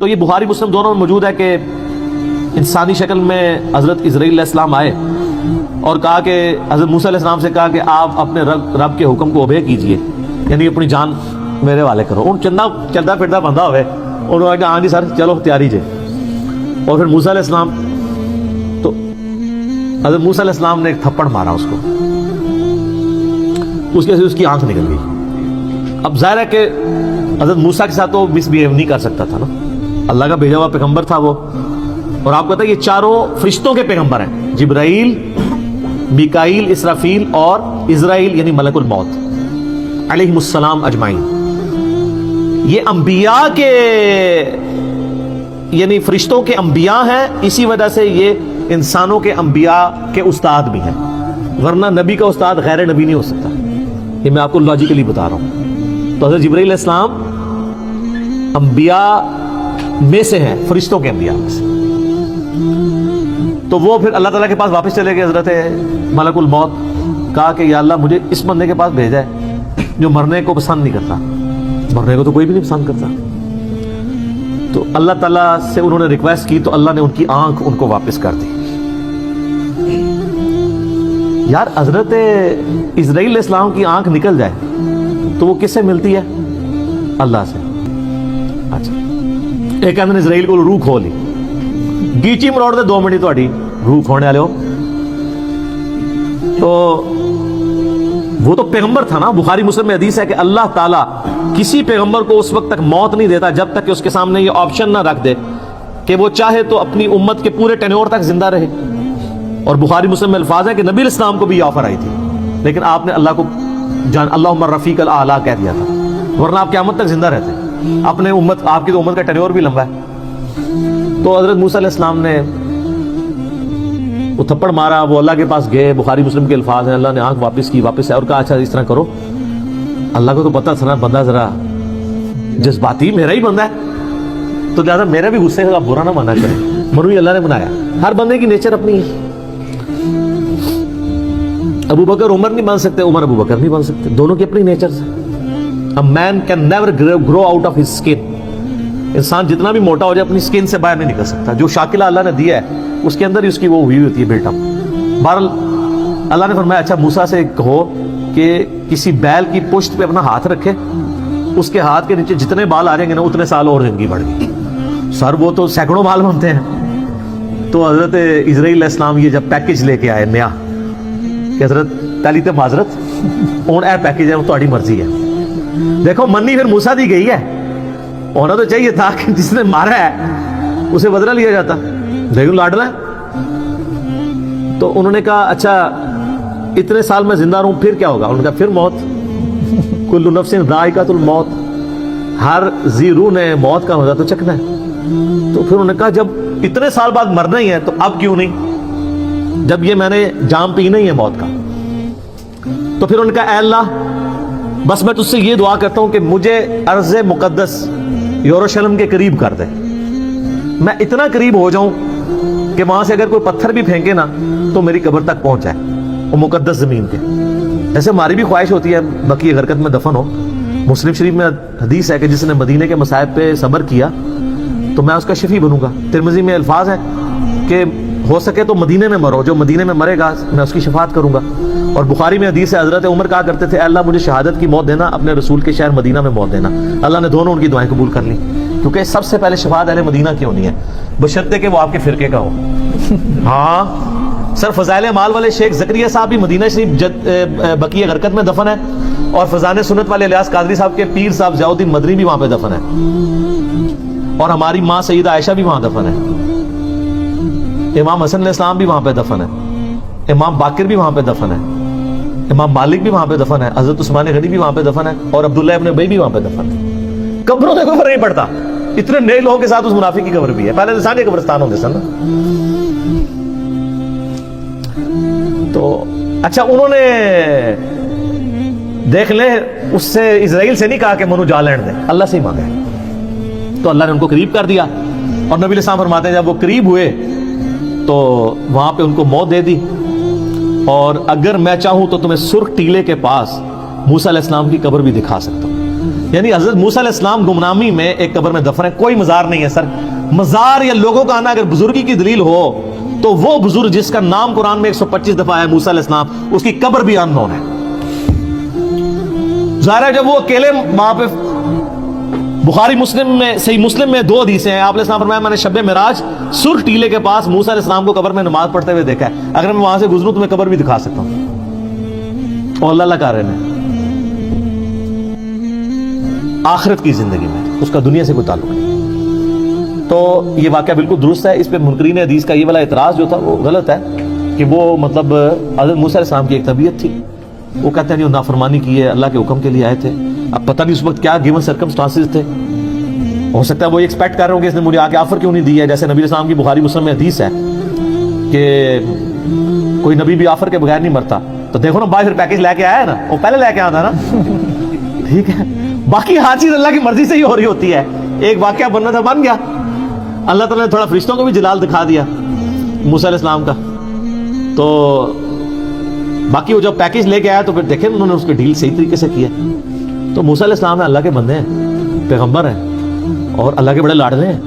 تو یہ بخاری مسلم دونوں میں موجود ہے کہ انسانی شکل میں حضرت اسرائیل علیہ السلام آئے اور کہا کہ حضرت موسیٰ علیہ السلام سے کہا کہ آپ اپنے رب کے حکم کو اوبے کیجئے، یعنی اپنی جان میرے حوالے کرو. ان چلتا پھرتا بندہ ہوئے، انہوں نے کہا ہاں جی سر چلو تیاری جے. اور پھر موسیٰ علیہ السلام، تو حضرت موسیٰ علیہ السلام نے ایک تھپڑ مارا اس کو، اس کے سے اس کی آنکھ نکل گئی. اب ظاہر ہے کہ حضرت موسیٰ کے ساتھ تو مس بہیو نہیں کر سکتا تھا نا، اللہ کا بھیجا ہوا پیغمبر تھا وہ. اور آپ کہتے ہیں یہ چاروں فرشتوں کے پیغمبر ہیں، جبرائیل، میکائیل، اسرافیل اور اسرائیل یعنی ملک الموت علیہم السلام اجمعین. یہ انبیاء کے یعنی فرشتوں کے انبیاء ہیں، اسی وجہ سے یہ انسانوں کے انبیاء کے استاد بھی ہیں، ورنہ نبی کا استاد غیر نبی نہیں ہو سکتا. یہ میں آپ کو لاجیکلی بتا رہا ہوں. تو حضرت جبرائیل علیہ السلام انبیاء میں سے ہیں، فرشتوں کے انبیاء میں سے. تو وہ پھر اللہ تعالیٰ کے پاس واپس چلے گئے حضرت ملک الموت، کہا کہ یا اللہ مجھے اس بندے کے پاس بھیجا ہے جو مرنے کو پسند نہیں کرتا. مرنے کو تو کوئی بھی نہیں پسند کرتا. تو اللہ تعالیٰ سے انہوں نے ریکویسٹ کی تو اللہ نے ان کی آنکھ ان کو واپس کر دی. یار حضرت اسرائیل علیہ السلام کی آنکھ نکل جائے تو وہ کس سے ملتی ہے؟ اللہ سے. اچھا ایک اندر اسرائیل کو روح کھو لی، گیچی مروڑ دے 2 منٹ تہاڈی روح کھونے والے ہو. تو وہ تو پیغمبر تھا نا. بخاری مسلم میں حدیث ہے کہ اللہ تعالیٰ کسی پیغمبر کو اس وقت تک موت نہیں دیتا جب تک کہ اس کے سامنے یہ آپشن نہ رکھ دے کہ وہ چاہے تو اپنی امت کے پورے ٹینیور تک زندہ رہے. اور بخاری مسلم میں الفاظ ہے کہ نبی علیہ السلام کو بھی یہ آفر آئی تھی، لیکن آپ نے اللہ کو اللہم رفیق الاعلیٰ کہہ دیا تھا، ورنہ آپ قیامت تک زندہ رہتے. اپنے امت، آپ کی تو امت کا ٹینیور بھی لمبا ہے. تو حضرت موسیٰ علیہ السلام نے وہ تھپڑ مارا، وہ اللہ کے پاس گئے. بخاری مسلم کے الفاظ ہیں، اللہ نے آنکھ واپس کی، واپس ہے اور کہا اچھا اس طرح کرو. اللہ کو تو پتا تھا نا بندہ ذرا جذباتی میرا ہی بندہ ہے، تو لہٰذا میرا بھی غصے کا برا نہ مانا کرے. مروی اللہ نے بنایا، ہر بندے کی نیچر اپنی ہے. ابو بکر عمر نہیں بن سکتے، عمر ابو بکر نہیں بن سکتے، دونوں کی اپنی نیچر ہے. A man can never grow out of his skin. انسان جتنا بھی موٹا ہو جائے اپنی سکن سے باہر نہیں نکل سکتا. جو شاکلہ اللہ نے دیا ہے اس کے اندر ہی اس کی وہ ہوئی ہوتی ہے بلٹ اپ. بہرحال اللہ نے فرمایا اچھا موسیٰ سے کہو کہ کسی بیل کی پشت پہ اپنا ہاتھ رکھے، اس کے ہاتھ کے نیچے جتنے بال آ جائیں گے نا اتنے سال اور زندگی بڑھ گئی. سر وہ تو سینکڑوں بال بنتے ہیں. تو حضرت اسرائیل علیہ السلام یہ جب پیکج لے کے آئے نیا کہ حضرت پہلی تو معذرت اون اے پیکج ہے وہ تہاڈی مرضی ہے. دیکھو منی پھر موسیٰ دی گئی ہے، ہونا تو چاہیے تھا کہ جس نے مارا ہے اسے بدلہ لیا جاتا، لیکن لاڈلا ہے. تو انہوں نے کہا اچھا اتنے سال میں زندہ رہوں پھر کیا ہوگا؟ انہوں نے کہا پھر موت. کل نفس ذائقۃ الموت، ہر ذی روح نے موت کا مزہ تو چکھنا ہے. تو پھر انہوں نے کہا جب اتنے سال بعد مرنا ہی ہے تو اب کیوں نہیں، جب یہ میں نے جام پینا ہی ہے موت کا. تو پھر انہوں نے کہا اے اللہ بس میں تجھ سے یہ دعا کرتا ہوں کہ مجھے ارض مقدس یروشلم کے قریب کر دے، میں اتنا قریب ہو جاؤں کہ وہاں سے اگر کوئی پتھر بھی پھینکے نا تو میری قبر تک پہنچ جائے، وہ مقدس زمین کے. ایسے ہماری بھی خواہش ہوتی ہے بقیع غرقت میں دفن ہو. مسلم شریف میں حدیث ہے کہ جس نے مدینے کے مصائب پہ صبر کیا تو میں اس کا شفیع بنوں گا. ترمذی میں الفاظ ہیں کہ ہو سکے تو مدینے میں مرو، جو مدینے میں مرے گا میں اس کی شفاعت کروں گا. اور بخاری میں حدیث ہے حضرت عمر کہا کرتے تھے اے اللہ مجھے شہادت کی موت دینا، اپنے رسول کے شہر مدینہ میں موت دینا. اللہ نے دونوں ان کی دعائیں قبول کر لی، کیونکہ سب سے پہلے شفاعت اہل مدینہ کی ہونی ہے، بشرطے کہ وہ آپ کے فرقے کا ہو. ہاں سر فضائل اعمال والے شیخ زکریا صاحب بھی مدینہ شریف بقیع غرقت میں دفن ہے، اور فضائل سنت والے الیاس قادری صاحب کے پیر صاحب ضیاء الدین مدنی بھی وہاں پہ دفن ہے، اور ہماری ماں سیدہ عائشہ بھی وہاں دفن ہے، امام حسن علیہ السلام بھی وہاں پہ دفن ہے، امام باقر بھی وہاں پہ دفن ہے، امام مالک بھی وہاں پہ دفن ہے، حضرت عثمان غنی بھی وہاں پہ دفن ہے، اور عبداللہ ابن ابی بھی وہاں پہ دفن ہے. قبروں سے کوئی فرق نہیں پڑتا، اتنے نئے لوگوں کے ساتھ اس منافق کی قبر بھی ہے. پہلے سارے قبرستان ہوتے سن. تو اچھا انہوں نے دیکھ لے اس سے اسرائیل سے نہیں کہا کہ منو جا لین دے، اللہ سے ہی مانگا ہے. تو اللہ نے ان کو قریب کر دیا، اور نبی علیہ السلام فرماتے ہیں جب وہ قریب ہوئے تو وہاں پہ ان کو موت دے دی. اور اگر میں چاہوں تو تمہیں سرخ ٹیلے کے پاس موسیٰ علیہ السلام کی قبر بھی دکھا سکتا ہوں. یعنی حضرت موسیٰ علیہ السلام گمنامی میں ایک قبر میں دفن ہے, کوئی مزار نہیں ہے سر. مزار یا لوگوں کا آنا اگر بزرگی کی دلیل ہو تو وہ بزرگ جس کا نام قرآن میں 125 دفعہ ہے موسیٰ علیہ السلام, اس کی قبر بھی ان نون ہے. ظاہر ہے جب وہ اکیلے وہاں پہ, بخاری مسلم میں, صحیح مسلم میں 2 حدیثیں ہیں, آپ علیہ السلام فرمایا میں نے شب معراج سرخ ٹیلے کے پاس موسیٰ علیہ السلام کو قبر میں نماز پڑھتے ہوئے دیکھا ہے. اگر میں وہاں سے گزروں تو میں قبر بھی دکھا سکتا ہوں. اور اللہ کا رہنا ہے آخرت کی زندگی میں, اس کا دنیا سے کوئی تعلق نہیں. تو یہ واقعہ بالکل درست ہے. اس پہ منکرین حدیث کا یہ والا اعتراض جو تھا وہ غلط ہے کہ وہ مطلب حضرت موسیٰ علیہ السلام کی ایک طبیعت تھی, وہ کہتے ہیں نہیں وہ نافرمانی کی ہے, اللہ کے حکم کے لیے آئے تھے. اب پتہ نہیں اس وقت کیا گیون سرکمسٹانسز تھے, ہو سکتا ہے وہ ایکسپیکٹ کر رہے ہوں کہ اس نے مجھے آ کے آفر کیوں نہیں دی ہے. جیسے نبی علیہ السلام کی بخاری مسلم میں حدیث ہے کہ کوئی نبی بھی آفر کے بغیر نہیں مرتا. تو دیکھو نا بھائی پھر پیکج لے کے آیا ہے نا, وہ پہلے لے کے آتا نا. ٹھیک ہے, باقی ہر چیز اللہ کی مرضی سے ہی ہو رہی ہوتی ہے. ایک واقعہ بننا تھا بن گیا, اللہ تعالیٰ نے تھوڑا فرشتوں کو بھی جلال دکھا دیا موسیٰ علیہ السلام کا. تو باقی وہ جب پیکج لے کے آیا تو پھر دیکھیں انہوں نے اس کی ڈیل صحیح طریقے سے کیا. تو موسیٰ علیہ السلام اللہ کے بندے ہیں, پیغمبر ہیں, اور اللہ کے بڑے لاڈلے ہیں.